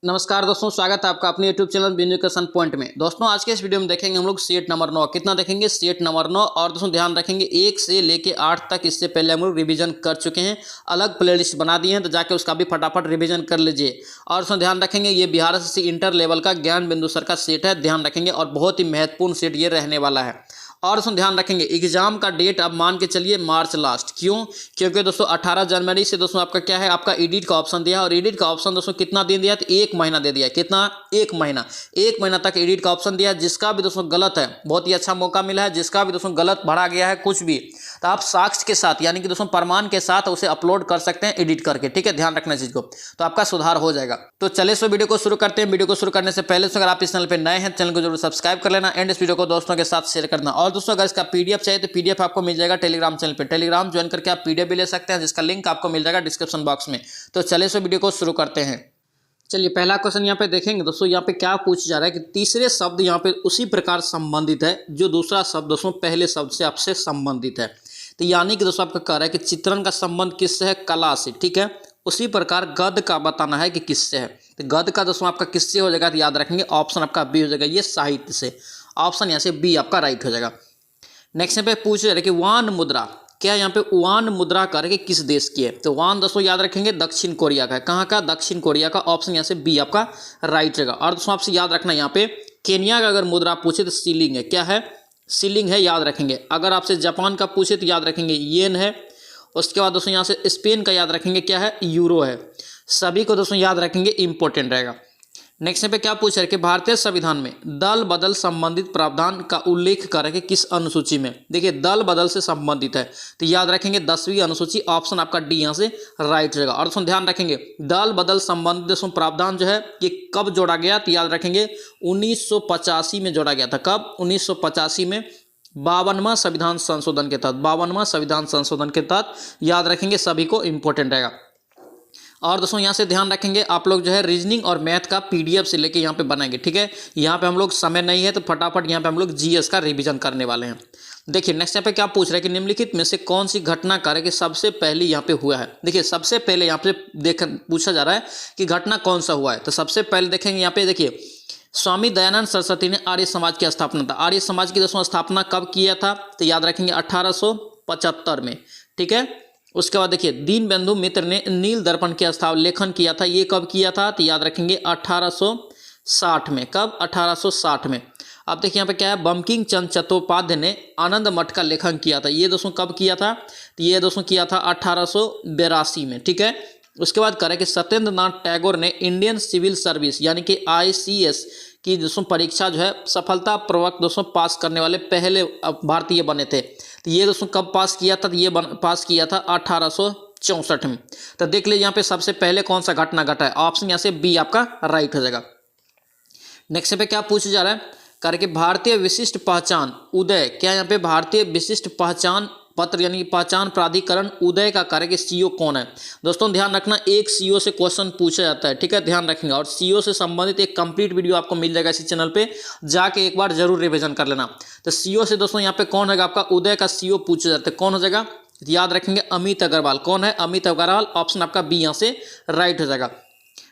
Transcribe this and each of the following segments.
नमस्कार दोस्तों, स्वागत है आपका अपने YouTube चैनल एजुकेशन पॉइंट में। दोस्तों आज के इस वीडियो में देखेंगे हम लोग सेट नंबर 9 कितना देखेंगे, सेट नंबर 9। और दोस्तों ध्यान रखेंगे 1 से लेके 8 तक इससे पहले हम लोग रिवीजन कर चुके हैं, अलग प्लेलिस्ट बना दिए हैं, तो जाके उसका भी फटाफट रिवीजन कर लीजिए। और दोस्तों ध्यान रखेंगे ये बिहार एसएससी इंटर लेवल का ज्ञान बिंदु सर का सेट है, ध्यान रखेंगे, और बहुत ही महत्वपूर्ण सेट ये रहने वाला है। और दोस्तों ध्यान रखेंगे एग्जाम का डेट अब मान के चलिए मार्च लास्ट। क्यों? क्योंकि दोस्तों 18 जनवरी से दोस्तों आपका क्या है, आपका एडिट का ऑप्शन दिया है। और एडिट का ऑप्शन दोस्तों कितना दिन दिया है, तो 1 महीना दे दिया है। कितना? 1 महीना। 1 महीना तक एडिट का ऑप्शन दिया है। जिसका भी दोस्तों गलत है, बहुत ही अच्छा मौका मिला है। जिसका भी दोस्तों गलत भरा गया है कुछ भी, तो आप साक्ष्य के साथ यानी कि दोस्तों प्रमाण के साथ उसे अपलोड कर सकते हैं एडिट करके। ठीक है, ध्यान रखना चीज को, तो आपका सुधार हो जाएगा। तो चलिए सो वीडियो को शुरू करते हैं। वीडियो को शुरू करने से पहले अगर आप इस चैनल पर नए हैं, चैनल को जरूर सब्सक्राइब कर लेना एंड इस वीडियो को दोस्तों के साथ शेयर करना। और दोस्तों अगर इसका पीडीएफ चाहिए तो पीडीएफ आपको मिल जाएगा टेलीग्राम चैनल पे। टेलीग्राम ज्वाइन करके आप पीडीएफ भी ले सकते हैं, जिसका लिंक आपको मिल जाएगा डिस्क्रिप्शन बॉक्स में। तो चलिए सो वीडियो को शुरू करते हैं। चलिए पहला क्वेश्चन यहाँ पे देखेंगे दोस्तों। यहाँ पे क्या पूछा जा रहा है कि तीसरे शब्द यहाँ पे उसी प्रकार संबंधित है जो दूसरा शब्द दोस्तों पहले शब्द से आपसे संबंधित है। तो यानी कि दोस्तों आपका कह रहा है कि चित्रण का संबंध किससे है? कला से। ठीक है, उसी प्रकार गद्य का बताना है कि किससे है। तो गद्य का दोस्तों आपका किससे हो जाएगा, तो याद रखेंगे ऑप्शन आपका बी हो जाएगा, ये साहित्य से। ऑप्शन यहाँ से बी आपका राइट हो जाएगा। नेक्स्ट यहाँ पे पूछ रहे कि वान मुद्रा, क्या यहाँ पे वान मुद्रा करके किस देश की है? तो वान दोस्तों याद रखेंगे दक्षिण कोरिया का है। कहाँ का? दक्षिण कोरिया का। ऑप्शन यहाँ से बी आपका राइट रहेगा। और दोस्तों आपसे याद रखना यहाँ पे केन्या का अगर मुद्रा पूछे तो सीलिंग है। क्या है? सीलिंग है, याद रखेंगे। अगर आपसे जापान का पूछे तो याद रखेंगे येन है। उसके बाद दोस्तों यहाँ से स्पेन का याद रखेंगे क्या है? यूरो है। सभी को दोस्तों याद रखेंगे, इंपॉर्टेंट रहेगा। नेक्स्ट पे क्या पूछ रहे कि भारतीय संविधान में दल बदल संबंधित प्रावधान का उल्लेख करके किस अनुसूची में? देखिए दल बदल से संबंधित है, तो याद रखेंगे 10वीं अनुसूची। ऑप्शन आपका डी यहाँ से राइट रहेगा। और दोस्तों ध्यान रखेंगे दल बदल संबंधित दोस्तों प्रावधान जो है ये कब जोड़ा गया, तो याद रखेंगे 1985 में जोड़ा गया था। कब? 1985 में 52वां संविधान संशोधन के तहत। 52वां संविधान संशोधन के तहत, याद रखेंगे, सभी को इंपॉर्टेंट रहेगा। और दोस्तों यहाँ से ध्यान रखेंगे आप लोग जो है रीजनिंग और मैथ का पीडीएफ से लेके यहाँ पे बनाएंगे। ठीक है, यहाँ पे हम लोग समय नहीं है तो फटाफट यहाँ पे हम लोग जीएस का रिवीजन करने वाले हैं। देखिए नेक्स्ट यहाँ पे क्या पूछ रहा है कि निम्नलिखित में से कौन सी घटना कार्य कि सबसे पहले यहाँ पे हुआ है? देखिए सबसे पहले यहाँ पे पूछा जा रहा है कि घटना कौन सा हुआ है। तो सबसे पहले देखेंगे यहाँ पे, देखिए स्वामी दयानंद सरस्वती ने आर्य समाज की स्थापना था। आर्य समाज की दोस्तों स्थापना कब किया था? तो याद रखेंगे 1875 में। ठीक है, उसके बाद देखिए दीनबंधु मित्र ने नील दर्पण के लेखन किया था। ये कब किया था? तो याद रखेंगे 1860 में। कब? 1860 में। अब देखिए यहाँ पे क्या है, बंकिम चंद्र चट्टोपाध्याय ने आनंद मठ का लेखन किया था। ये दोस्तों कब किया था? तो ये दोस्तों किया था 1882 में। ठीक है, उसके बाद करें कि सत्येंद्र नाथ टैगोर ने इंडियन सिविल सर्विस यानी कि आईसीएस की दोस्तों परीक्षा जो है सफलतापूर्वक दोस्तों पास करने वाले पहले भारतीय बने थे। तो ये दोस्तों कब पास किया था? तो ये पास किया था 1864 में। तो देख लीजिए यहाँ पे सबसे पहले कौन सा घटना घटा है। ऑप्शन यहाँ से बी आपका राइट हो जाएगा। नेक्स्ट पे क्या पूछा जा रहा है, करके भारतीय विशिष्ट पहचान उदय, क्या यहाँ पे भारतीय विशिष्ट पहचान पत्र यानी कि पहचान प्राधिकरण उदय का कार्य के सीईओ कौन है? दोस्तों ध्यान रखना एक सीईओ से क्वेश्चन पूछा जाता है। ठीक है, ध्यान रखेंगे। और सीईओ से संबंधित एक कंप्लीट वीडियो आपको मिल जाएगा इसी चैनल पे, जाके एक बार जरूर रिवीजन कर लेना। तो सीईओ से दोस्तों यहाँ पे कौन होगा? आपका उदय का सीईओ पूछा जाता है। कौन हो जाएगा? याद रखेंगे अमित अग्रवाल। कौन है? अमित अग्रवाल। ऑप्शन आपका बी यहाँ से राइट हो जाएगा।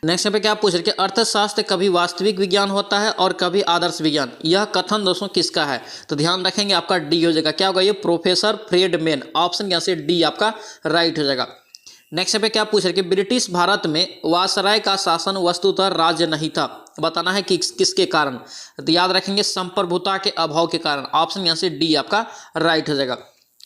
नेक्स्ट पे क्या पूछ रहे कि अर्थशास्त्र कभी वास्तविक विज्ञान होता है और कभी आदर्श विज्ञान, यह कथन दोस्तों किसका है? तो ध्यान रखेंगे आपका डी हो जाएगा। क्या होगा? ये प्रोफेसर फ्रेडमैन। ऑप्शन यहाँ से डी आपका राइट हो जाएगा। नेक्स्ट पे क्या पूछ रहे कि ब्रिटिश भारत में वायसराय का शासन वस्तुतः राज्य नहीं था, बताना है कि किसके कारण? तो याद रखेंगे संप्रभुता के अभाव के कारण। ऑप्शन यहाँ से डी आपका राइट हो जाएगा।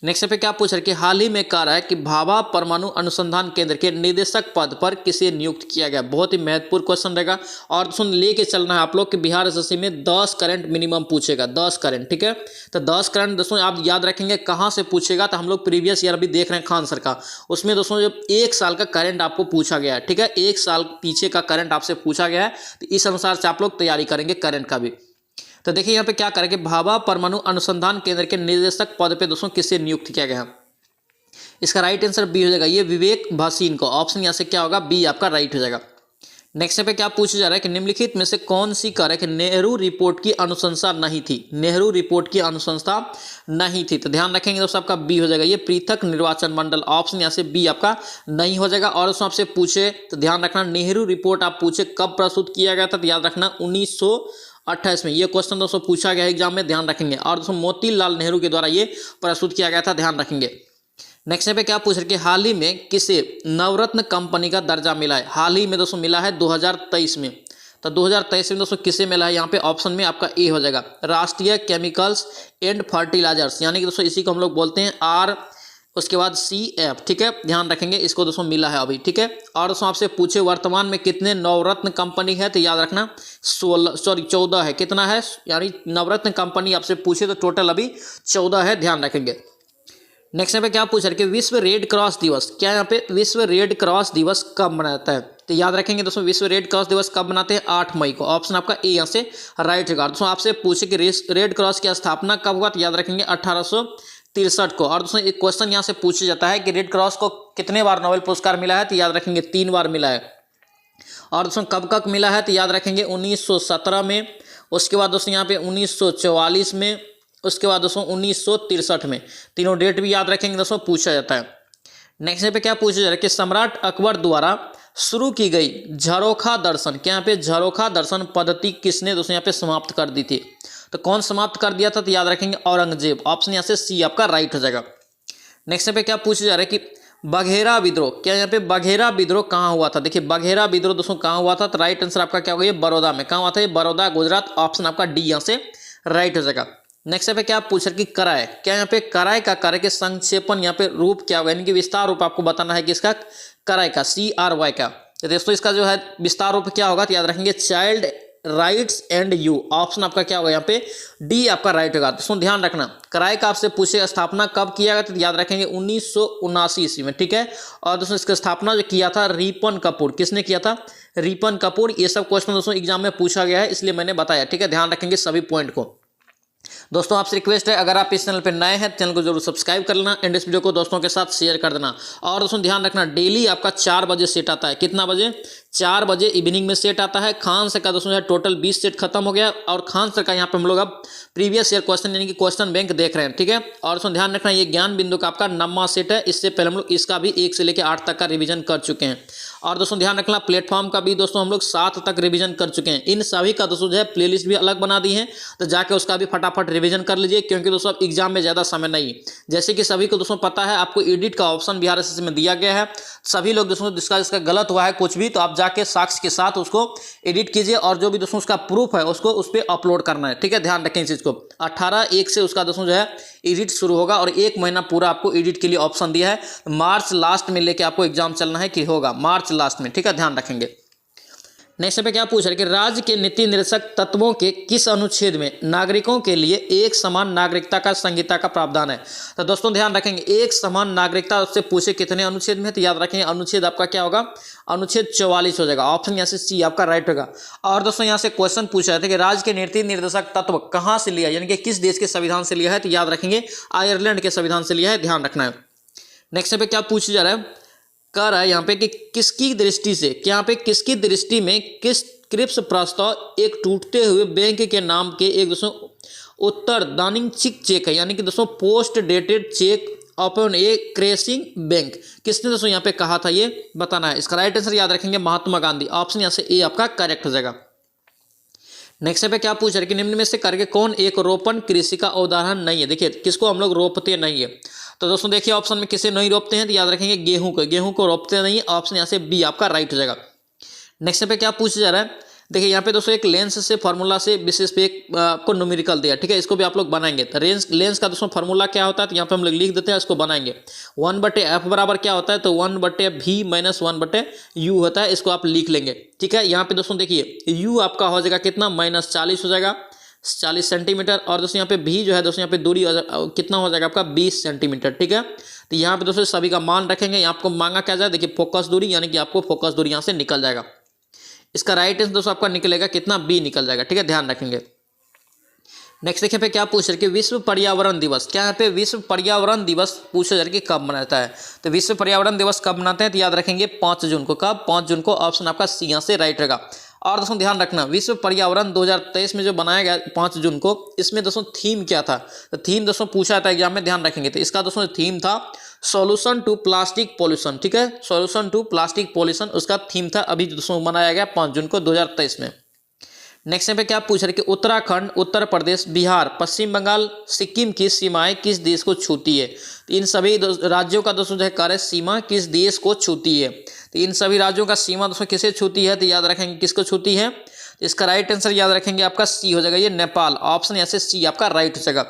नेक्स्ट पे क्या पूछ रहे कि हाल ही में कह रहा है कि भाभा परमाणु अनुसंधान केंद्र के निदेशक पद पर किसे नियुक्त किया गया? बहुत ही महत्वपूर्ण क्वेश्चन रहेगा। और सुन लेके चलना है आप लोग कि बिहार एसएससी में 10 करंट मिनिमम पूछेगा। 10 करंट। ठीक है, तो 10 करंट दोस्तों आप याद रखेंगे कहाँ से पूछेगा। तो हम लोग प्रीवियस ईयर भी देख रहे हैं खान सर का, उसमें दोस्तों जब 1 साल का करंट आपको पूछा गया है। ठीक है, 1 साल पीछे का करंट आपसे पूछा गया है, तो इस अनुसार से आप लोग तैयारी करेंगे करंट का भी। तो देखिए यहाँ पे क्या करेंगे, भाभा परमाणु अनुसंधान केंद्र के निदेशक पद पे दोस्तों किससे नियुक्त किया गया? इसका राइट आंसर बी हो जाएगा, ये विवेक भासीन को। ऑप्शन यहाँ से क्या होगा? बी आपका राइट हो जाएगा। नेक्स्ट पे क्या पूछा जा रहा है कि निम्नलिखित में से कौन सी कारक नेहरू रिपोर्ट की अनुशंसा नहीं थी। नेहरू रिपोर्ट की अनुशंसा नहीं थी, तो ध्यान रखेंगे दोस्तों आपका बी हो जाएगा, ये पृथक निर्वाचन मंडल। ऑप्शन यहाँ से बी आपका नहीं हो जाएगा। और दोस्तों आपसे पूछे तो ध्यान रखना, नेहरू रिपोर्ट आप पूछे कब प्रस्तुत किया गया था, तो याद रखना 1928 में। ये क्वेश्चन दोस्तों पूछा गया एग्जाम में, ध्यान रखेंगे। और दोस्तों मोतीलाल नेहरू के द्वारा ये प्रस्तुत किया गया था, ध्यान रखेंगे। नेक्स्ट पे क्या पूछ रहे कि हाल ही में किसे नवरत्न कंपनी का दर्जा मिला है। हाल ही में दोस्तों मिला है 2023 में, तो 2023 में दोस्तों किसे मिला है, यहाँ पे ऑप्शन में आपका ए हो जाएगा, राष्ट्रीय केमिकल्स एंड फर्टिलाइजर्स, यानी कि दोस्तों इसी को हम लोग बोलते हैं आर, उसके बाद CF, ठीक है, ध्यान रखेंगे, इसको दोस्तों मिला है अभी, ठीक है। और दोस्तों आपसे पूछे वर्तमान में कितने नवरत्न कंपनी है, तो याद रखना 14 है। कितना है, यानी नवरत्न कंपनी आपसे पूछे तो टोटल अभी 14 है, ध्यान रखेंगे। नेक्स्ट यहाँ पे क्या पूछ रहे कि विश्व रेड क्रॉस दिवस, क्या यहाँ पे विश्व रेड क्रॉस दिवस कब मनाता है, तो याद रखेंगे दोस्तों विश्व रेड क्रॉस दिवस कब मनाते हैं, 8 मई को। ऑप्शन आपका ए यहाँ से राइट होगा। दोस्तों आपसे पूछे कि रेड क्रॉस की स्थापना कब हुआ, तो याद रखेंगे 1863 को। और दोस्तों एक क्वेश्चन यहाँ से पूछा जाता है कि रेड क्रॉस को कितने बार नोबेल पुरस्कार मिला है, तो याद रखेंगे 3 बार मिला है। और दोस्तों कब कब मिला है, तो याद रखेंगे 1917 में, उसके बाद दोस्तों यहाँ पे 1944 में, उसके बाद दोस्तों 1963 में। तीनों डेट भी याद रखेंगे दोस्तों, पूछा जाता है। नेक्स्ट पे क्या पूछा जा रहा है कि सम्राट अकबर द्वारा शुरू की गई झरोखा दर्शन, क्या यहाँ पे झरोखा दर्शन पद्धति किसने दोस्तों यहाँ पे समाप्त कर दी थी, तो कौन समाप्त कर दिया था, तो याद रखेंगे औरंगजेब। ऑप्शन यहाँ से सी आपका राइट हो जाएगा। नेक्स्ट पे क्या पूछा जा रहा है कि बघेरा विद्रोह, क्या यहाँ पे बघेरा विद्रोह कहाँ हुआ था। देखिए बघेरा विद्रोह दोस्तों कहाँ हुआ था, तो राइट आंसर आपका क्या होगा, ये बड़ौदा में। कहाँ हुआ था, ये बड़ौदा गुजरात। ऑप्शन आपका डी यहाँ से राइट हो जाएगा। नेक्स्ट पे क्या पूछ रहे कि कराय, क्या यहाँ पे कराय का कार्य के संक्षेपण यहाँ पे रूप क्या होगा, यानी कि विस्तार रूप आपको बताना है कि इसका कराय का CRY का। तो दोस्तों इसका जो है विस्तार रूप क्या होगा, तो याद रखेंगे child rights and you. Option आपका क्या होगा यहाँ पे डी आपका राइट होगा। दोस्तों ध्यान रखना, कराय का आपसे पूछे स्थापना कब किया गया, तो याद रखेंगे 1979 ईस्वी में, ठीक है। और दोस्तों इसका स्थापना जो किया था रिपन कपूर, किसने किया था, रिपन कपूर। ये सब क्वेश्चन दोस्तों एग्जाम में पूछा गया है, इसलिए मैंने बताया, ठीक है, ध्यान रखेंगे सभी पॉइंट को। दोस्तों आपसे रिक्वेस्ट है, अगर आप इस चैनल पर नए हैं चैनल को जरूर सब्सक्राइब कर लेना एंड इस वीडियो को दोस्तों के साथ शेयर कर देना। और दोस्तों ध्यान रखना, डेली आपका 4 बजे सेट आता है। कितना बजे, 4 बजे इवनिंग में सेट आता है। खान सर का दोस्तों जो है टोटल 20 सेट खत्म हो गया, और खान सर का यहाँ पे हम लोग अब प्रीवियस ईयर क्वेश्चन यानी कि क्वेश्चन बैंक देख रहे हैं, ठीक है। और दोस्तों ध्यान रखना, ये ज्ञान बिंदु का आपका 9वां सेट है। इससे पहले हम लोग इसका भी 1 से लेकर 8 तक का रिवीजन कर चुके हैं। और दोस्तों ध्यान रखना, प्लेटफॉर्म का भी दोस्तों हम लोग 7 तक रिवीजन कर चुके हैं। इन सभी का दोस्तों जो है प्लेलिस्ट भी अलग बना दी है, तो जाके उसका भी फटाफट रिवीजन कर लीजिए, क्योंकि दोस्तों अब एग्जाम में ज़्यादा समय नहीं। जैसे कि सभी को दोस्तों पता है, आपको एडिट का ऑप्शन बिहार एसएससी में दिया गया है। सभी लोग दोस्तों जिसका गलत हुआ है कुछ भी, तो आप जाके साक्ष्य के साथ उसको एडिट कीजिए, और जो भी दोस्तों उसका प्रूफ है उसको उस पर अपलोड करना है, ठीक है। ध्यान रखें इस चीज़ को। 18/1 से उसका दोस्तों जो है एडिट शुरू होगा, और 1 महीना पूरा आपको एडिट के लिए ऑप्शन दिया है। मार्च लास्ट में लेके आपको एग्जाम चलना है, कि होगा मार्च लास्ट में, ठीक है, ध्यान रखेंगे। नेक्स्ट पे क्या पूछ रहे हैं कि राज्य के नीति निर्देशक तत्वों के किस अनुच्छेद में नागरिकों के लिए एक समान नागरिकता का संहिता का प्रावधान है। तो दोस्तों ध्यान रखेंगे, एक समान नागरिकता उससे पूछे कितने अनुच्छेद में है, तो याद रखेंगे अनुच्छेद आपका क्या होगा, अनुच्छेद 44 हो जाएगा। ऑप्शन यहाँ से सी आपका राइट होगा। और दोस्तों यहाँ से क्वेश्चन पूछा है कि राज्य के नीति निर्देशक तत्व कहाँ से लिया, यानी कि किस देश के संविधान से लिया है, तो याद रखेंगे आयरलैंड के संविधान से लिया है, ध्यान रखना है। नेक्स्ट पे क्या पूछा जा रहा है, कर है यहाँ पे कि किसकी दृष्टि से, कि यहाँ पे किसकी दृष्टि में किस क्रिप्स प्रस्ताव एक टूटते हुए बैंक के नाम के एक दोस्तों उत्तरदानी चेक है, यानी कि दोस्तों पोस्ट डेटेड चेक अपॉन ए क्रेशिंग बैंक। किसने दोस्तों यहाँ पे कहा था, ये बताना है। इसका राइट आंसर याद रखेंगे महात्मा गांधी। ऑप्शन यहाँ से ए आपका करेक्ट हो जाएगा। नेक्स्ट पे क्या पूछ रहे हैं कि निम्न में से करके कौन एक रोपण कृषि का उदाहरण नहीं है। देखिए किसको हम लोग रोपते नहीं है, तो दोस्तों देखिए ऑप्शन में किसे नहीं रोपते हैं, तो याद रखेंगे गेहूं को रोपते नहीं है। ऑप्शन यहाँ से बी आपका राइट हो जाएगा। नेक्स्ट पे क्या पूछा जा रहा है, देखिए यहाँ पे दोस्तों एक लेंस से फार्मूला से विशेष पे एक आपको न्यूमेरिकल दिया, ठीक है, इसको भी आप लोग बनाएंगे। तो लेंस का दोस्तों फार्मूला क्या होता है, तो यहाँ पे हम लोग लिख देते हैं, इसको बनाएंगे। 1/f बराबर क्या होता है, तो 1/v माइनस 1/u होता है, इसको आप लिख लेंगे, ठीक है। यहाँ पे दोस्तों देखिए u आपका हो जाएगा कितना, -40 हो जाएगा, 40 सेंटीमीटर। और दोस्तों यहाँ पे भी जो है दोस्तों यहाँ पे दूरी कितना हो जाएगा आपका 20 सेंटीमीटर, ठीक है। तो यहाँ पे दोस्तों सभी का मान रखेंगे। यहाँ आपको मांगा क्या जाए, देखिए फोकस दूरी, यानी कि आपको फोकस दूरी यहाँ से निकल जाएगा। इसका राइट आंसर दोस्तों आपका निकलेगा कितना, बी निकल जाएगा, ठीक है, ध्यान रखेंगे। नेक्स्ट देखिए पे क्या पूछ रहे कि विश्व पर्यावरण दिवस, क्या यहाँ पे विश्व पर्यावरण दिवस पूछा जा रहा है कि कब मनाता है। तो विश्व पर्यावरण दिवस कब मनाते हैं, तो याद रखेंगे 5 जून को। कब, 5 जून को। ऑप्शन आपका सी यहाँ से राइट रहेगा। और दोस्तों ध्यान रखना, विश्व पर्यावरण 2023 में जो बनाया गया 5 जून को, इसमें दोस्तों थीम क्या था, तो थीम दोस्तों पूछा था एग्जाम में, ध्यान रखेंगे। तो इसका दोस्तों थीम था सॉल्यूशन टू प्लास्टिक पॉल्यूशन, ठीक है, सॉल्यूशन टू प्लास्टिक पॉल्यूशन उसका थीम था। अभी दोस्तों मनाया गया 5 जून को 2023 में। नेक्स्ट पे क्या पूछ रहे कि उत्तराखंड, उत्तर प्रदेश, बिहार, पश्चिम बंगाल, सिक्किम की सीमाएं किस देश को छूती है। तो इन सभी राज्यों का दोस्तों जो है कार्य सीमा किस देश को छूती है। तो इन सभी राज्यों का सीमा दोस्तों किसे छूती है, तो याद रखेंगे किसको छूती है। तो इसका राइट आंसर याद रखेंगे आपका सी हो जाएगा, ये नेपाल। ऑप्शन यहाँ से सी आपका राइट हो जाएगा।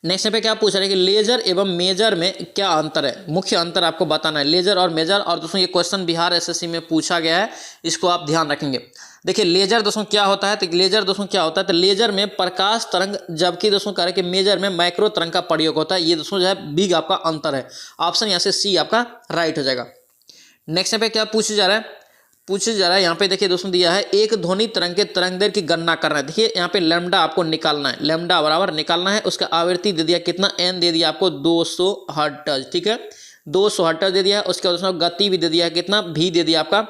नेक्स्ट पे क्या पूछ रहे हैं कि लेजर एवं मेजर में क्या अंतर है, मुख्य अंतर आपको बताना है, लेजर और मेजर। और दोस्तों ये क्वेश्चन बिहार एसएससी में पूछा गया है, इसको आप ध्यान रखेंगे। देखिए लेजर दोस्तों क्या होता है, तो लेजर दोस्तों क्या होता है, तो लेजर में प्रकाश तरंग, जबकि दोस्तों कह रहे हैं कि मेजर में माइक्रो तरंग का प्रयोग होता है। ये दोस्तों जो है बिग आपका अंतर है। ऑप्शन यहाँ से सी आपका राइट हो जाएगा। नेक्स्ट पे क्या पूछा जा रहा है, यहाँ पे देखिए दोस्तों दिया है एक ध्वनि तरंग के तरंग दैर्घ्य की गणना करना है। देखिए यहाँ पे लैम्डा आपको निकालना है, लैम्डा बराबर निकालना है। उसका आवृत्ति दे दिया कितना, एन दे दिया आपको 200 हर्ट्ज, ठीक है, 200 हर्ट्ज दे दिया है। उसके बाद दोस्तों गति भी दे दिया है कितना, भी दे दिया आपका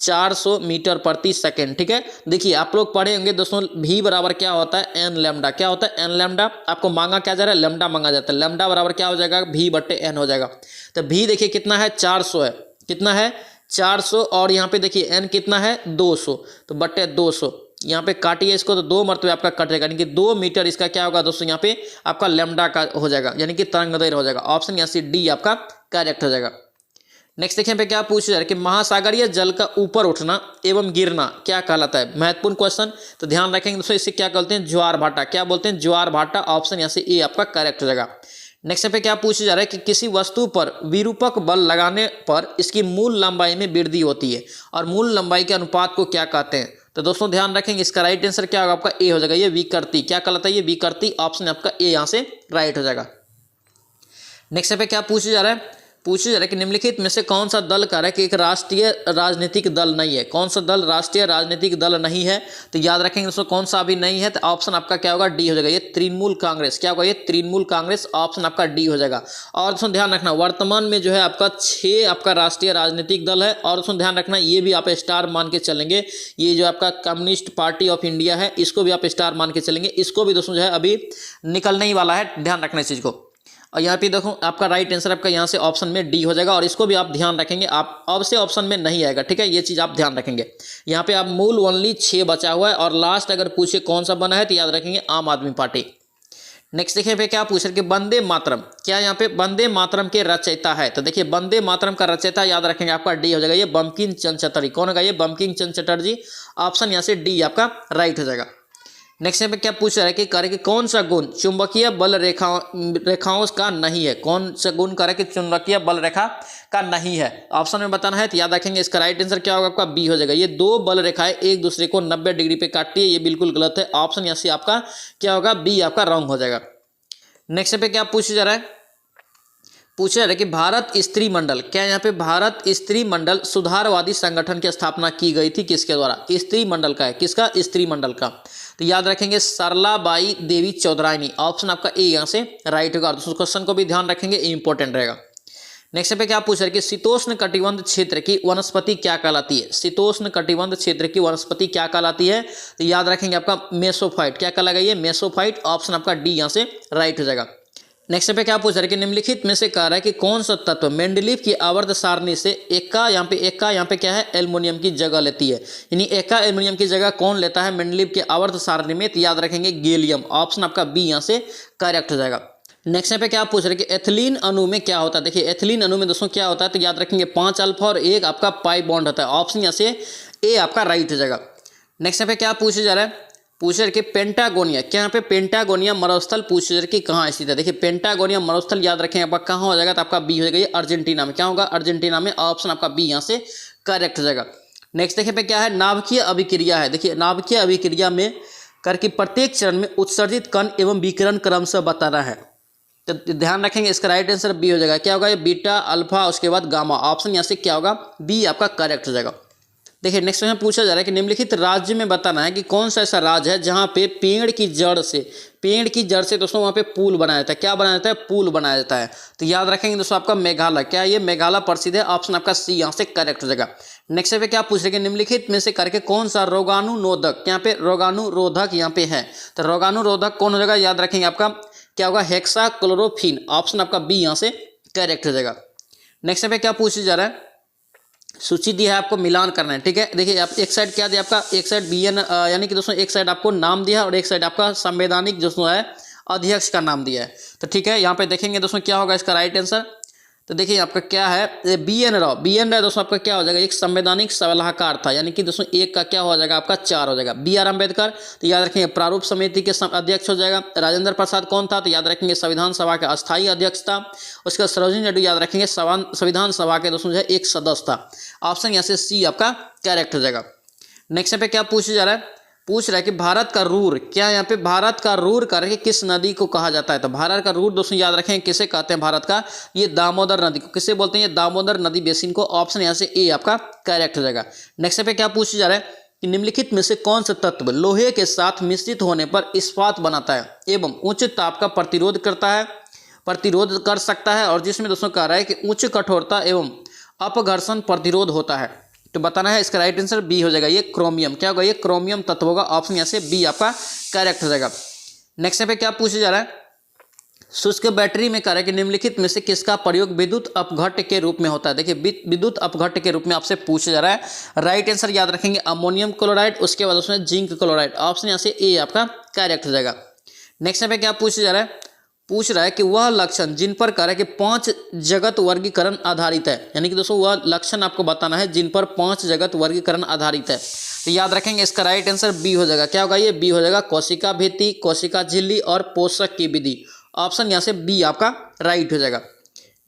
400 मीटर प्रति सेकेंड, ठीक है। देखिए आप लोग पढ़े होंगे दोस्तों, भी बराबर क्या होता है, एन लैम्डा। क्या होता है, एन लैम्डा। आपको मांगा क्या जा रहा है, लैम्डा मांगा जाता है। लैम्डा बराबर क्या हो जाएगा, भी बट्टे एन हो जाएगा। तो भी देखिए कितना है, 400 है, कितना है 400। और यहाँ पे देखिए एन कितना है 200, तो बट्टे 200। यहाँ पे काटिए इसको तो 2 मरतबे आपका कट जाएगा, यानी कि 2 मीटर इसका क्या होगा दोस्तों, यहाँ पे आपका लैम्डा का हो जाएगा, यानी कि तरंगदैर्घ्य हो जाएगा। ऑप्शन यहाँ से डी आपका करेक्ट हो जाएगा। नेक्स्ट देखिए पे क्या पूछा जा रहा है कि महासागरीय जल का ऊपर उठना एवं गिरना क्या कहलाता है, महत्वपूर्ण क्वेश्चन। तो ध्यान रखेंगे दोस्तों, इसे क्या कहते हैं, ज्वार भाटा। क्या बोलते हैं, ज्वार भाटा। ऑप्शन यहाँ से ए आपका करेक्ट हो जाएगा। नेक्स्ट पे क्या पूछा जा रहा है कि किसी वस्तु पर विरूपक बल लगाने पर इसकी मूल लंबाई में वृद्धि होती है, और मूल लंबाई के अनुपात को क्या कहते हैं। तो दोस्तों ध्यान रखेंगे, इसका राइट आंसर क्या होगा आपका, ए हो जाएगा, ये विकृति। क्या कहलाता है, ये विकृति। ऑप्शन आपका ए यहाँ से राइट हो जाएगा। नेक्स्ट पे क्या पूछा जा रहा है, कि निम्नलिखित में से कौन सा दल कह रहा है कि एक राष्ट्रीय राजनीतिक दल नहीं है। कौन सा दल राष्ट्रीय राजनीतिक दल नहीं है, तो याद रखेंगे दोस्तों कौन सा अभी नहीं है। तो ऑप्शन आपका क्या होगा, डी हो जाएगा, ये तृणमूल कांग्रेस। क्या होगा, ये तृणमूल कांग्रेस। ऑप्शन आपका डी हो जाएगा। और दोस्तों ध्यान रखना, वर्तमान में जो है आपका 6 आपका राष्ट्रीय राजनीतिक दल है। और दोस्तों ध्यान रखना, ये भी आप स्टार मान के चलेंगे। ये जो आपका कम्युनिस्ट पार्टी ऑफ इंडिया है, इसको भी आप स्टार मान के चलेंगे। इसको भी दोस्तों जो है अभी निकलने ही वाला है, ध्यान रखना इस चीज़ को। और यहाँ पे देखो आपका राइट आंसर आपका यहाँ से ऑप्शन में डी हो जाएगा। और इसको भी आप ध्यान रखेंगे, आप अब से ऑप्शन में नहीं आएगा, ठीक है, ये चीज़ आप ध्यान रखेंगे। यहाँ पे आप मूल ओनली 6 बचा हुआ है। और लास्ट अगर पूछे कौन सा बना है, तो याद रखेंगे आम आदमी पार्टी। नेक्स्ट देखिए पे क्या पूछ रहे कि वंदे मातरम, क्या यहाँ पे वंदे मातरम के रचयिता है। तो देखिए वंदे मातरम का रचयिता याद रखेंगे आपका डी हो जाएगा, ये बंकिम चंद्र चटर्जी। कौन होगा, ये बंकिम चंद्र चटर्जी। ऑप्शन यहाँ से डी आपका राइट हो जाएगा। नेक्स्ट पे क्या पूछ रहा है कि कार्य कि कौन सा गुण चुंबकीय बल रेखाओं का नहीं है। कौन सा गुण कार्य कि चुंबकीय बल रेखा का नहीं है, ऑप्शन में बताना है। तो याद रखेंगे इसका राइट आंसर क्या होगा आपका, बी हो जाएगा। ये 2 बल रेखाएं एक दूसरे को 90 डिग्री पे काटती है, ये बिल्कुल गलत है। ऑप्शन यहाँ से आपका क्या होगा, बी आपका रॉन्ग हो जाएगा। नेक्स्ट पे क्या पूछा जा रहा है, पूछा जा रहा है कि भारत स्त्री मंडल, क्या यहाँ पे भारत स्त्री मंडल सुधारवादी संगठन की स्थापना की गई थी किसके द्वारा। स्त्री मंडल का है, किसका, स्त्री मंडल का। तो याद रखेंगे सरलाबाई देवी चौधरानी। ऑप्शन आपका ए यहाँ से राइट होगा। दोस्तों क्वेश्चन को भी ध्यान रखेंगे, इंपॉर्टेंट रहेगा। नेक्स्ट पे क्या पूछ रहे हैं कि शीतोष्ण कटिबंध क्षेत्र की वनस्पति क्या कहलाती है। शीतोष्ण कटिबंध क्षेत्र की वनस्पति क्या कहलाती है, तो याद रखेंगे आपका मेसोफाइट। क्या कहलाएगा, ये मेसोफाइट। ऑप्शन आपका डी यहाँ से राइट हो जाएगा। नेक्स्ट पे क्या पूछ रहा है कि निम्नलिखित में से कह रहा है कि कौन सा तत्व मेंडलीव की आवर्त सारणी से एका यहाँ पे क्या है, एल्युमिनियम की जगह लेती है। यानी एका एल्युमिनियम की जगह कौन लेता है मेंडलीव के आवर्त सारणी में, तो याद रखेंगे गैलियम। ऑप्शन आपका बी यहाँ से करेक्ट हो जाएगा। नेक्स्ट पे क्या पूछ रहे हैं कि एथिलीन अणु में क्या होता है। देखिए एथिलीन अणु में दोस्तों क्या होता है, तो याद रखेंगे 5 अल्फा और 1 आपका पाई बॉन्ड होता है। ऑप्शन यहाँ से ए आपका राइट हो जाएगा। नेक्स्ट पे क्या पूछा जा रहा है, पूछ रहे कि पेंटागोनिया, क्या यहाँ पे पेंटागोनिया मरुस्थल पूछ रहे कि कहाँ स्थित है। देखिए पेंटागोनिया मरुस्थल याद रखें आपका कहाँ हो जाएगा, तो आपका बी हो जाएगा, ये अर्जेंटीना में। क्या होगा, अर्जेंटीना में। ऑप्शन आपका बी यहाँ से करेक्ट हो जाएगा। नेक्स्ट देखिए पे क्या है, नाभिकीय अभिक्रिया है। देखिए नाभिकीय अभिक्रिया में करके प्रत्येक चरण में उत्सर्जित कण एवं विकिरण क्रम से बताना है। तो ध्यान रखेंगे इसका राइट आंसर बी हो जाएगा। क्या होगा, ये बीटा अल्फा उसके बाद गामा। ऑप्शन यहाँ से क्या होगा, बी आपका करेक्ट हो जाएगा। देखिए नेक्स्ट क्वेश्चन पूछा जा रहा है कि निम्नलिखित राज्य में बताना है कि कौन सा ऐसा राज्य है जहां पे पेड़ की जड़ से दोस्तों वहां पे पुल बनाया जाता है। क्या बनाया जाता है? पुल बनाया जाता है। तो याद रखेंगे दोस्तों आपका मेघालय। क्या ये मेघालय प्रसिद्ध है? ऑप्शन आपका सी यहाँ से करेक्ट हो जाएगा। नेक्स्ट पे क्या पूछ रहे हैं? निम्नलिखित में से करके कौन सा रोगाणुरोधक, यहाँ पे रोगाणुरोधक यहाँ पे है, तो रोगाणुरोधक कौन हो जाएगा? याद रखेंगे आपका क्या होगा? हेक्साक्लोरोफिन। ऑप्शन आपका बी यहाँ से करेक्ट हो जाएगा। नेक्स्ट पे क्या पूछा जा रहा है? सूची दी है, आपको मिलान करना है। ठीक है, देखिए आप एक साइड क्या दिया आपका, एक साइड बीएन यानी कि दोस्तों एक साइड आपको नाम दिया है और एक साइड आपका संवैधानिक दोस्तों है अध्यक्ष का नाम दिया है। तो ठीक है, यहाँ पे देखेंगे दोस्तों क्या होगा इसका राइट आंसर। तो देखिए आपका क्या है, बी.एन. राव। बी.एन. राव दोस्तों आपका क्या हो जाएगा? एक संवैधानिक सलाहकार था, यानी कि दोस्तों एक का क्या हो जाएगा? आपका 4 हो जाएगा। बी.आर. अम्बेडकर, तो याद रखेंगे प्रारूप समिति के अध्यक्ष हो जाएगा। राजेंद्र प्रसाद कौन था? तो याद रखेंगे संविधान सभा का अस्थायी अध्यक्ष था। उसके बाद सरोजिनी नायडू याद रखेंगे संविधान सभा के दोस्तों जो है एक सदस्य था। ऑप्शन यहाँ से सी आपका करेक्ट हो जाएगा। नेक्स्ट पे क्या पूछा जा रहा है? पूछ रहा है कि भारत का रूर, क्या यहाँ पे भारत का रूर करके किस नदी को कहा जाता है? तो भारत का रूर दोस्तों याद रखें किसे कहते हैं? भारत का ये दामोदर नदी को किसे बोलते हैं? ये दामोदर नदी बेसिन को। ऑप्शन यहाँ से ए आपका करेक्ट हो जाएगा। नेक्स्ट पे क्या पूछा जा रहा है कि निम्नलिखित में से कौन सा तत्व लोहे के साथ मिश्रित होने पर इस्पात बनाता है एवं उच्च ताप का प्रतिरोध कर सकता है, और जिसमें दोस्तों कह रहा है कि उच्च कठोरता एवं अपघर्षण प्रतिरोध होता है? तो बताना है, इसका राइट आंसर बी हो जाएगा। ये क्रोमियम। क्या होगा? ये क्रोमियम तत्व होगा। ऑप्शन यहाँ से बी आपका करेक्ट हो जाएगा। नेक्स्ट पे क्या पूछा जा रहा है? शुष्क बैटरी में कह रहा है कि निम्नलिखित में से किसका प्रयोग विद्युत अपघट्ट के रूप में होता है? देखिए विद्युत अपघट्ट के रूप में आपसे पूछा जा रहा है। राइट आंसर याद रखेंगे अमोनियम क्लोराइड, उसके बाद उसमें जिंक क्लोराइड। ऑप्शन यहाँ से ए आपका करेक्ट हो जाएगा। नेक्स्ट पे क्या पूछा जा रहा है? पूछ रहा है कि वह लक्षण जिन पर कह रहा है कि 5 जगत वर्गीकरण आधारित है, यानी कि दोस्तों वह लक्षण आपको बताना है जिन पर 5 जगत वर्गीकरण आधारित है। तो याद रखेंगे इसका राइट आंसर बी हो जाएगा। क्या होगा? ये बी हो जाएगा, कोशिका भित्ति, कोशिका झिल्ली और पोषक की विधि। ऑप्शन यहाँ से बी आपका राइट हो जाएगा।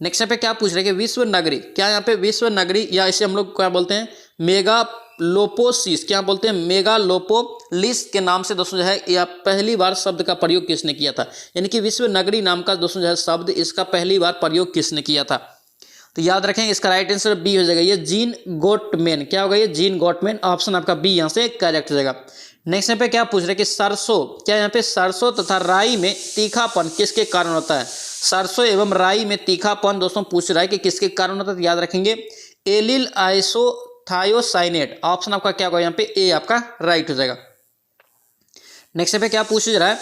नेक्स्ट पे क्या पूछ रहे हैं कि विश्व नगरी, क्या यहाँ पे विश्व नगरी या इसे हम लोग क्या बोलते हैं? मेगालोपोलिस, क्या बोलते हैं? मेगालोपोलिस के नाम से दोस्तों जो है यह पहली बार शब्द का प्रयोग किसने किया था? यानी कि विश्व नगरी नाम का दोस्तों जो है शब्द, इसका पहली बार प्रयोग किसने किया था? तो याद रखेंगे इसका राइट आंसर बी हो जाएगा, ये जीन गोटमैन। क्या होगा? ये जीन गोटमैन। ऑप्शन आपका बी यहाँ से करेक्ट हो जाएगा। नेक्स्ट पे क्या पूछ रहे हैं कि सरसों, क्या यहाँ पे सरसों तथा राई में तीखापन किसके कारण होता है? सरसों एवं राई में तीखापन दोस्तों पूछ रहा है कि किसके कारण होता है? तो याद रखेंगे एलिल आइसोथायोसाइनेट। ऑप्शन आपका क्या होगा? यहाँ पे ए आपका राइट हो जाएगा। नेक्स्ट पे क्या पूछा जा रहा है?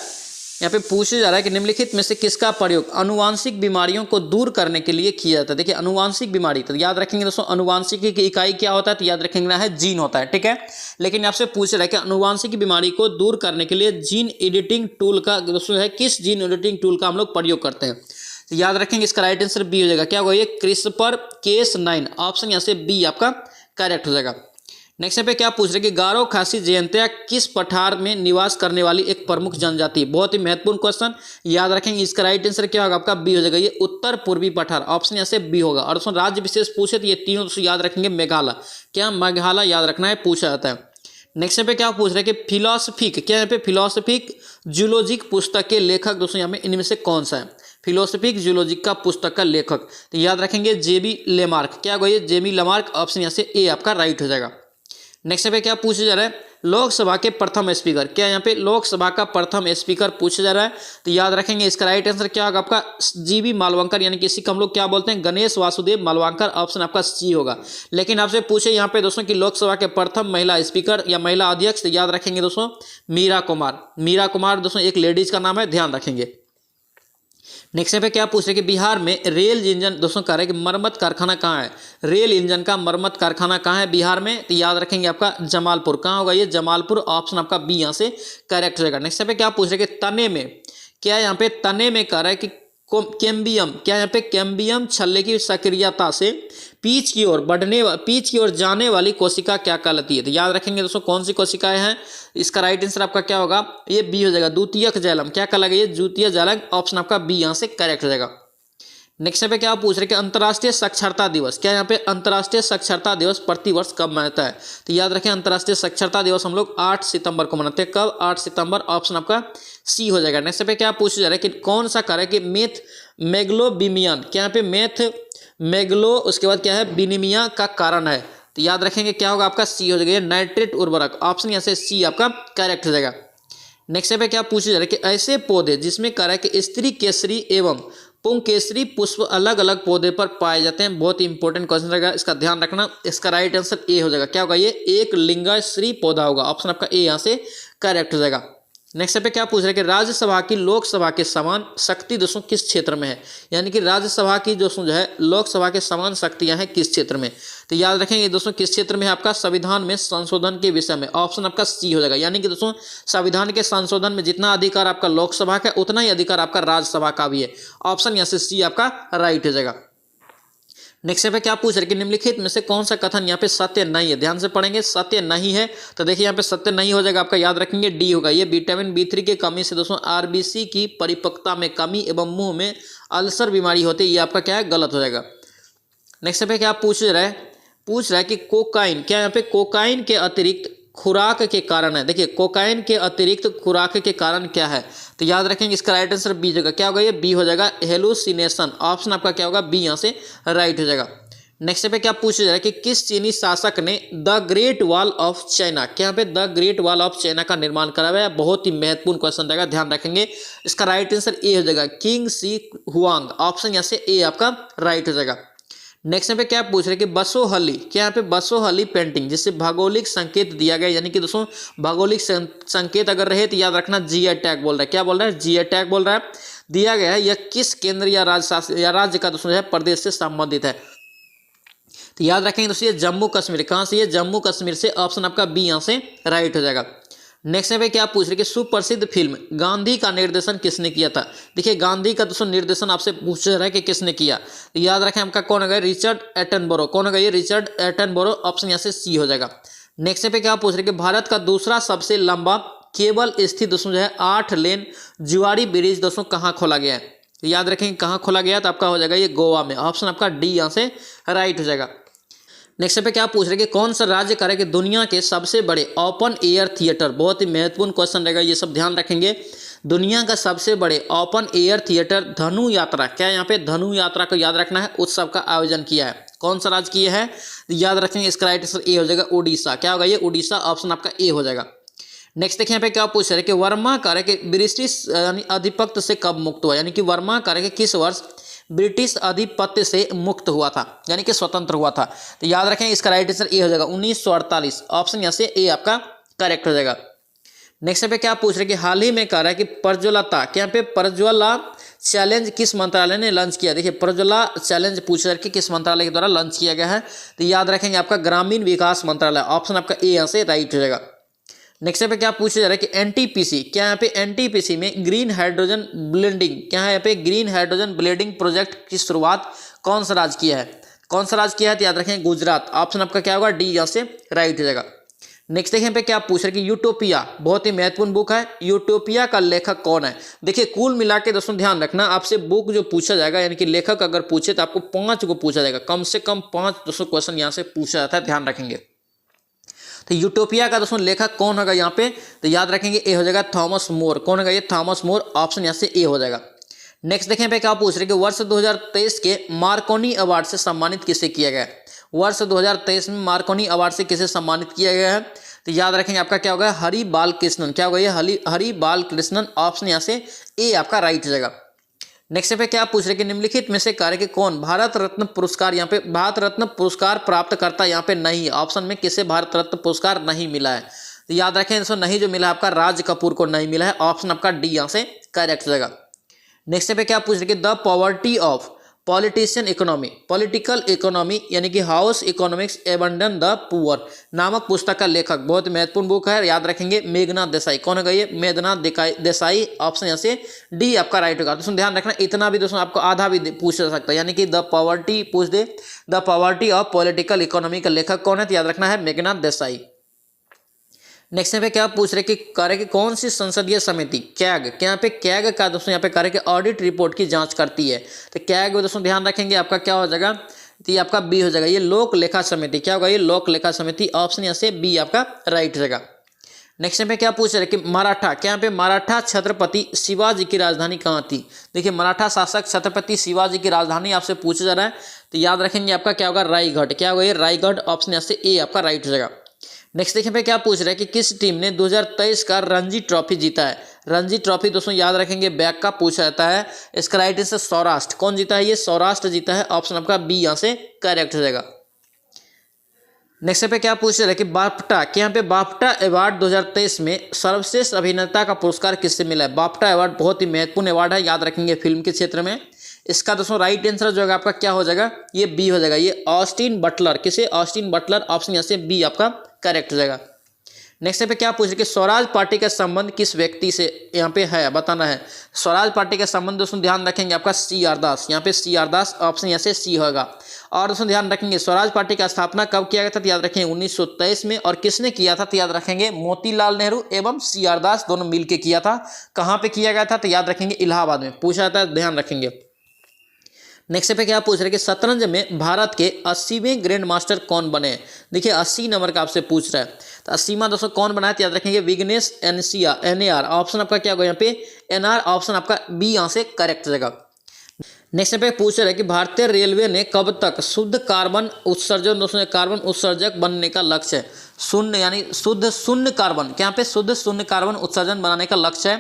यहाँ पे पूछा जा रहा है कि निम्नलिखित में से किसका प्रयोग अनुवांशिक बीमारियों को दूर करने के लिए किया जाता है? देखिए अनुवांशिक बीमारी, तो याद रखेंगे दोस्तों अनुवांशिक की इकाई क्या होता है? तो याद रखेंगे ना है जीन होता है। ठीक है, लेकिन आपसे पूछ रहा है कि अनुवांशिक बीमारी को दूर करने के लिए जीन एडिटिंग टूल का दोस्तों है, किस जीन एडिटिंग टूल का हम लोग प्रयोग करते हैं? तो याद रखेंगे इसका राइट आंसर बी हो जाएगा। क्या होगा? ये क्रिस्पर केस9। ऑप्शन यहाँ से बी आपका करेक्ट हो जाएगा। नेक्स्ट पे क्या पूछ रहे हैं कि गारो खासी जयंतिया किस पठार में निवास करने वाली एक प्रमुख जनजाति है? बहुत ही महत्वपूर्ण क्वेश्चन, याद रखेंगे। इसका राइट आंसर क्या होगा? आपका बी हो जाएगा, ये उत्तर पूर्वी पठार। ऑप्शन यहाँ से बी होगा। और दोस्तों राज्य विशेष पूछे तो ये तीनों दोस्तों याद रखेंगे मेघालय। क्या मेघालय याद रखना है, पूछा जाता है। नेक्स्ट पे क्या पूछ रहे हैं कि फिलोसफिक, क्या यहाँ पे फिलोसफिक जूलॉजिक पुस्तक के लेखक दोस्तों यहाँ पे इनमें से कौन सा है? फिलोसफिक जूलॉजिक का पुस्तक का लेखक, तो याद रखेंगे जेबी लेमार्क। क्या होगा? ये जेबी लेमार्क। ऑप्शन यहाँ से ए आपका राइट हो जाएगा। नेक्स्ट पे क्या पूछा जा रहा है? लोकसभा के प्रथम स्पीकर, क्या यहाँ पे लोकसभा का प्रथम स्पीकर पूछा जा रहा है? तो याद रखेंगे इसका राइट आंसर क्या होगा? आपका जीबी मालवंकर, यानी कि इसी को हम लोग क्या बोलते हैं? गणेश वासुदेव मालवंकर। ऑप्शन आपका सी होगा। लेकिन आपसे पूछे यहाँ पे दोस्तों कि लोकसभा के प्रथम महिला स्पीकर या महिला अध्यक्ष, तो याद रखेंगे दोस्तों मीरा कुमार। मीरा कुमार दोस्तों एक लेडीज का नाम है, ध्यान रखेंगे। नेक्स्ट पे क्या पूछ रहे हैं कि बिहार में रेल इंजन दोस्तों कह रहे हैं कि मरम्मत कारखाना कहाँ है? रेल इंजन का मरम्मत कारखाना कहाँ है बिहार में? तो याद रखेंगे आपका जमालपुर। कहाँ होगा? ये जमालपुर। ऑप्शन आपका बी यहाँ से करेक्ट हो जाएगा। नेक्स्ट पे क्या पूछ रहे हैं कि तने में, क्या यहाँ पे तने में कह रहा है कि कैम्बियम, क्या यहाँ पे कैम्बियम छल्ले की सक्रियता से पीच की ओर जाने वाली कोशिका क्या कहलाती है? तो याद रखेंगे दोस्तों कौन सी कोशिकाएं हैं? इसका राइट आंसर आपका क्या होगा? ये बी हो जाएगा, द्वितीयक जाइलम। क्या कहलाएगा? ये द्वितीय जाइलम। ऑप्शन आपका बी यहाँ से करेक्ट हो जाएगा। नेक्स्ट पे क्या पूछ रहे हैं कि अंतर्राष्ट्रीय साक्षरता दिवस, क्या यहाँ पे अंतर्राष्ट्रीय साक्षरता दिवस प्रतिवर्ष कब मनाता है? तो याद रखें अंतर्राष्ट्रीय साक्षरता दिवस हम लोग 8 सितंबर को मनाते हैं। कब? 8 सितंबर। ऑप्शन आपका सी हो जाएगा। नेक्स्ट पे क्या पूछा जा रहा है कि कौन सा कार्य कि मेथ मेगलोबिमियन, क्या यहाँ पे मेथ मेगलो उसके बाद क्या है बिनिमिया का कारण है? तो याद रखेंगे क्या होगा आपका सी हो जाएगा, ये नाइट्रेट उर्वरक। ऑप्शन यहाँ से सी आपका करेक्ट हो जाएगा। नेक्स्ट पे क्या पूछा जा रहा है कि ऐसे पौधे जिसमें कह रहा है कि स्त्री केसरी एवं पुंकेसरी पुष्प अलग अलग पौधे पर पाए जाते हैं। बहुत ही इंपॉर्टेंट क्वेश्चन रहेगा, इसका ध्यान रखना। इसका राइट आंसर ए हो जाएगा। क्या होगा, ये एक लिंगाश्री पौधा होगा। ऑप्शन आपका ए यहाँ से करेक्ट हो जाएगा। नेक्स्ट पे क्या पूछ रहे हैं कि राज्यसभा की लोकसभा के समान शक्ति दोस्तों किस क्षेत्र में है, यानी कि राज्यसभा की दोस्तों जो है लोकसभा के समान शक्तियां हैं किस क्षेत्र में। तो याद रखेंगे दोस्तों किस क्षेत्र में है, आपका संविधान में संशोधन के विषय में। ऑप्शन आपका सी हो जाएगा। यानी कि दोस्तों संविधान के संशोधन में जितना अधिकार आपका लोकसभा का उतना ही अधिकार आपका राज्यसभा का भी है। ऑप्शन यहाँ से सी आपका राइट हो जाएगा। नेक्स्ट पे क्या पूछ रहे कि निम्नलिखित में से कौन सा कथन यहाँ पे सत्य नहीं है। ध्यान से पढ़ेंगे, सत्य नहीं है तो देखिए यहाँ पे सत्य नहीं हो जाएगा आपका, याद रखेंगे डी होगा। ये विटामिन B3 की कमी से दोस्तों आरबीसी की परिपक्वता में कमी एवं मुंह में अल्सर बीमारी होती है, ये आपका क्या है गलत हो जाएगा। नेक्स्ट पे क्या पूछ रहा है कि कोकाइन, क्या यहाँ पे कोकाइन के अतिरिक्त खुराक के कारण है। देखिए कोकाइन के अतिरिक्त खुराक के कारण क्या है, तो याद रखेंगे इसका राइट आंसर बी होगा। क्या होगा, ये बी हो जाएगा हेलुसिनेशन। ऑप्शन आपका क्या होगा बी यहाँ से राइट हो जाएगा। नेक्स्ट पे क्या पूछा जा रहा है कि किस चीनी शासक ने the great wall of China, क्या यहाँ पे the great wall of China का निर्माण कराया। बहुत ही महत्वपूर्ण क्वेश्चन रहेगा, ध्यान रखेंगे। इसका राइट आंसर ए हो जाएगा, किंग शी हुआंग। ऑप्शन यहाँ से ए आपका राइट हो जाएगा। नेक्स्ट पे क्या पूछ रहे कि बसोहली, क्या यहाँ पे बसोहली पेंटिंग जिससे भौगोलिक संकेत दिया गया, यानी कि दोस्तों भौगोलिक संकेत अगर रहे तो याद रखना जीआई टैग बोल रहा है। क्या बोल रहा है, जीआई टैग बोल रहा है। दिया गया है यह किस केंद्र या राज्य का दोस्तों है प्रदेश से संबंधित है, तो याद रखेंगे दोस्तों ये जम्मू कश्मीर। कहाँ से, ये जम्मू कश्मीर से। ऑप्शन आपका बी यहाँ से राइट हो जाएगा। नेक्स्ट पे क्या पूछ रहे कि सुप्रसिद्ध फिल्म गांधी का निर्देशन किसने किया था। देखिए गांधी का दोस्तों निर्देशन आपसे पूछ रहा है कि किसने किया, तो याद रखें आपका कौन होगा, रिचर्ड एटनबरो। कौन होगा, ये रिचर्ड एटनबरो। ऑप्शन यहाँ से सी हो जाएगा। नेक्स्ट पे क्या पूछ रहे कि भारत का दूसरा सबसे लंबा केबल स्थित दोस्तों जो है 8 लेन जुआरी ब्रिज दोस्तों कहाँ खोला गया है, तो याद रखेंगे कहाँ खोला गया, तो आपका हो जाएगा ये गोवा में। ऑप्शन आपका डी यहाँ से राइट हो जाएगा। नेक्स्ट पे क्या पूछ रहे कि कौन सा राज्य करे कि दुनिया के सबसे बड़े ओपन एयर थिएटर। बहुत ही महत्वपूर्ण क्वेश्चन रहेगा, ये सब ध्यान रखेंगे। दुनिया का सबसे बड़े ओपन एयर थिएटर धनु यात्रा, क्या यहाँ पे धनु यात्रा को याद रखना है, उत्सव का आयोजन किया है। कौन सा राज्य किया है, याद रखेंगे इसका राइट आंसर ए हो जाएगा, उड़ीसा। क्या होगा, ये उड़ीसा। ऑप्शन आपका ए हो जाएगा। नेक्स्ट देखिए यहाँ पे क्या पूछ रहे कि वर्मा कार्य के ब्रिटिश यानी आधिपत्य से कब मुक्त हुआ, यानी कि वर्मा कार्य के किस वर्ष ब्रिटिश आधिपत्य से मुक्त हुआ था, यानी कि स्वतंत्र हुआ था, तो याद रखें इसका राइट आंसर ए हो जाएगा 1948। ऑप्शन यहाँ से ए आपका करेक्ट हो जाएगा। नेक्स्ट पे क्या पूछ रहे कि हाल ही में कह रहा है कि प्रज्वलता, क्या यहाँ पे प्रज्वला चैलेंज किस मंत्रालय ने लॉन्च किया। देखिए प्रज्वला चैलेंज पूछ रहे कि किस मंत्रालय के द्वारा लॉन्च किया गया है, तो याद रखेंगे आपका ग्रामीण विकास मंत्रालय। ऑप्शन आपका ए यहाँ से राइट हो जाएगा। नेक्स्ट पे क्या पूछा जा रहा है कि एनटीपीसी, क्या यहाँ पे एनटीपीसी में ग्रीन हाइड्रोजन ब्लेंडिंग, क्या है यहाँ पे ग्रीन हाइड्रोजन ब्लेंडिंग प्रोजेक्ट की शुरुआत कौन सा राज्य किया है, कौन सा राज्य किया है, तो याद रखें गुजरात। ऑप्शन आपका क्या होगा डी यहाँ से राइट हो जाएगा। नेक्स्ट देखिए पे क्या पूछ रहे कि यूटोपिया, बहुत ही महत्वपूर्ण बुक है। यूटोपिया का लेखक कौन है। देखिए कुल मिला के दोस्तों ध्यान रखना, आपसे बुक जो पूछा जाएगा यानी कि लेखक अगर पूछे तो आपको 5 को पूछा जाएगा, कम से कम 5 दोस्तों क्वेश्चन यहाँ से पूछा जाता है, ध्यान रखेंगे। तो यूटोपिया का दोस्तों लेखक कौन होगा यहाँ पे, तो याद रखेंगे ए हो जाएगा थॉमस मोर। कौन होगा, ये थॉमस मोर। ऑप्शन यहाँ से ए हो जाएगा। नेक्स्ट देखें पे क्या पूछ रहे कि वर्ष 2023 के मार्कोनी अवार्ड से सम्मानित किसे किया गया है। वर्ष 2023 में मार्कोनी अवार्ड से किसे सम्मानित किया गया है, तो याद रखेंगे आपका क्या होगा हरि बाल कृष्णन। क्या होगा, ये हरि बाल कृष्णन। ऑप्शन यहाँ से ए आपका राइट हो जाएगा। नेक्स्ट पे क्या पूछ रहे कि निम्नलिखित में से कार्य के कौन भारत रत्न पुरस्कार, यहाँ पे भारत रत्न पुरस्कार प्राप्त करता यहाँ पे नहीं है। ऑप्शन में किसे भारत रत्न पुरस्कार नहीं मिला है, तो याद रखें इसको नहीं जो मिला है आपका राज कपूर को नहीं मिला है। ऑप्शन आपका डी यहाँ से करेक्ट हो जाएगा। नेक्स्ट पे क्या पूछ रहे कि the poverty of politician economy, political economy यानी कि house economics abandon the poor नामक पुस्तक का लेखक, बहुत महत्वपूर्ण बुक है, याद रखेंगे मेघनाथ देसाई। कौन होगा, ये मेघनाथ देसाई। ऑप्शन यहाँ से डी आपका राइट होगा। दोस्तों ध्यान रखना, इतना भी दोस्तों आपको आधा भी पूछ सकता है, यानी कि द पॉवर्टी पूछ दे, the poverty of political economy का लेखक कौन है, तो याद रखना है मेघनाथ देसाई। नेक्स्ट पे क्या पूछ रहे कि कार्य की कौन सी संसदीय समिति कैग, क्या यहाँ पे कैग का दोस्तों यहाँ पे कार्य के ऑडिट रिपोर्ट की जांच करती है, तो कैग दोस्तों ध्यान रखेंगे आपका क्या हो जाएगा, तो ये आपका बी हो जाएगा, ये लोक लेखा समिति। क्या होगा, ये लोक लेखा समिति। ऑप्शन यहाँ से बी आपका राइट हो जाएगा। नेक्स्ट पे क्या पूछ रहे कि मराठा, क्या यहाँ पे मराठा छत्रपति शिवाजी की राजधानी कहाँ थी। देखिए मराठा शासक छत्रपति शिवाजी की राजधानी आपसे पूछा जा रहा है, तो याद रखेंगे आपका क्या होगा, रायगढ़। क्या होगा ये, रायगढ़। ऑप्शन यहाँ से ए आपका राइट हो जाएगा। नेक्स्ट देखिए पे क्या पूछ रहा है कि किस टीम ने 2023 का रणजी ट्रॉफी जीता है। रणजी ट्रॉफी दोस्तों याद रखेंगे बैक का पूछा जाता है। इसका राइट आंसर सौराष्ट्र। कौन जीता है, ये सौराष्ट्र जीता है। ऑप्शन आपका बी यहाँ से करेक्ट हो जाएगा। नेक्स्ट पे क्या पूछ रहे हैं कि बाफ्टा, कि यहाँ पे बाफ्टा अवार्ड 2023 में सर्वश्रेष्ठ अभिनेता का पुरस्कार किससे मिला है। बाफ्टा अवार्ड बहुत ही महत्वपूर्ण अवार्ड है, याद रखेंगे फिल्म के क्षेत्र में। इसका दोस्तों राइट आंसर जो है आपका क्या हो जाएगा, ये बी हो जाएगा। ये ऑस्टिन बटलर, किसे, ऑस्टिन बटलर। ऑप्शन यहाँ से बी आपका करेक्ट हो जाएगा। नेक्स्ट पे क्या पूछ रहे कि स्वराज पार्टी का संबंध किस व्यक्ति से यहाँ पे है, बताना है। स्वराज पार्टी का संबंध दोस्तों ध्यान रखेंगे आपका सी आर दास। यहाँ पे सी आर दास। ऑप्शन यहाँ से सी होगा। और दोस्तों ध्यान रखेंगे स्वराज पार्टी का स्थापना कब किया गया था, तो याद रखेंगे 1923 में। और किसने किया था, तो याद रखेंगे मोतीलाल नेहरू एवं सी आर दास दोनों मिलकर किया था। कहाँ पे किया गया था, तो याद रखेंगे इलाहाबाद में पूछा जाता है, ध्यान रखेंगे। नेक्स्ट पे क्या पूछ रहे कि शतरंज में भारत के 80वें ग्रैंड मास्टर कौन बने। देखिए 80 नंबर का आपसे पूछ रहा है, तो 80वां दोस्तों कौन बना है, तो याद रखेंगे विघ्नेश NAR। ऑप्शन आपका क्या होगा यहाँ पे NR। ऑप्शन आपका बी यहाँ से करेक्ट हो जाएगा। नेक्स्ट पे पूछ रहे हैं कि भारतीय रेलवे ने कब तक शुद्ध कार्बन उत्सर्जन, दोस्तों कार्बन उत्सर्जक बनने का लक्ष्य है। शून्य यानी शुद्ध शून्य कार्बन, क्या यहाँ पे शुद्ध शून्य कार्बन उत्सर्जन बनाने का लक्ष्य है,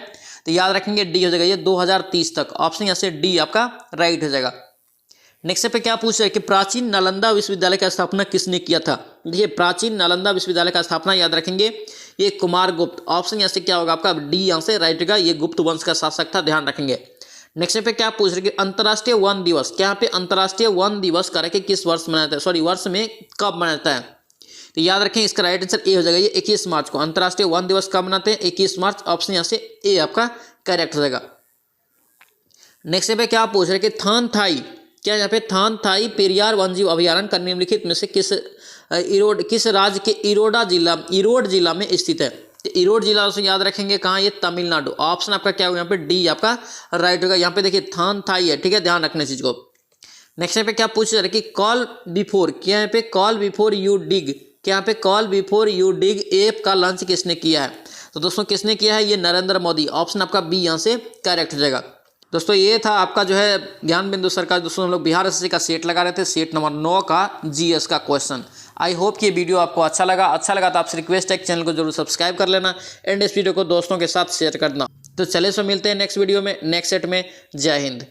तो याद रखेंगे डी हो जाएगा ये 2030 तक। ऑप्शन यहाँ से डी आपका राइट हो जाएगा। नेक्स्ट पे क्या पूछ रहे हैं कि प्राचीन नालंदा विश्वविद्यालय का स्थापना किसने किया था। देखिए प्राचीन नालंदा विश्वविद्यालय का स्थापना याद रखेंगे ये कुमारगुप्त। ऑप्शन यहाँ से क्या होगा आपका डी यहाँ से राइट होगा। ये गुप्त वंश का शासक था, ध्यान रखेंगे। नेक्स्ट पे क्या पूछ रहे कि अंतर्राष्ट्रीय वन दिवस, क्या यहाँ पे अंतर्राष्ट्रीय वन दिवस करके किस वर्ष मनाया जाता है, सॉरी वर्ष में कब मनाता है, तो याद रखें इसका राइट आंसर ए हो जाएगा। ये 21 मार्च को अंतर्राष्ट्रीय वन दिवस कब मनाते हैं, 21 मार्च। ऑप्शन यहाँ से ए आपका करेक्ट हो जाएगा। नेक्स्ट पे क्या पूछ रहे कि थान थाई, क्या यहाँ पे थान थाई पेरियार वन्यजीव अभयारण्य का निम्नलिखित में से किस राज्य के इरोड जिला में स्थित है। तो इरोड जिला दोस्तों याद रखेंगे कहाँ, ये तमिलनाडु। ऑप्शन आपका क्या होगा यहाँ पे डी आपका राइट होगा। यहाँ पे देखिए थान थाई है, ठीक है, ध्यान रखना चीज को। नेक्स्ट पे क्या पूछ रहे कि कॉल बिफोर, क्या यहाँ पे कॉल बिफोर यू डिग, क्या यहाँ पे call before you dig app का लॉन्च किसने किया है, तो दोस्तों किसने किया है, ये नरेंद्र मोदी। ऑप्शन आपका बी यहाँ से करेक्ट हो जाएगा। दोस्तों ये था आपका जो है ज्ञान बिंदु सरकार। दोस्तों हम लोग बिहार एसएससी का सेट लगा रहे थे, सेट नंबर 9 का जीएस का क्वेश्चन। आई होप कि ये वीडियो आपको अच्छा लगा तो आपसे रिक्वेस्ट है कि चैनल को जरूर सब्सक्राइब कर लेना एंड इस वीडियो को दोस्तों के साथ शेयर करना। तो चले सो मिलते हैं नेक्स्ट वीडियो में, नेक्स्ट सेट में। जय हिंद।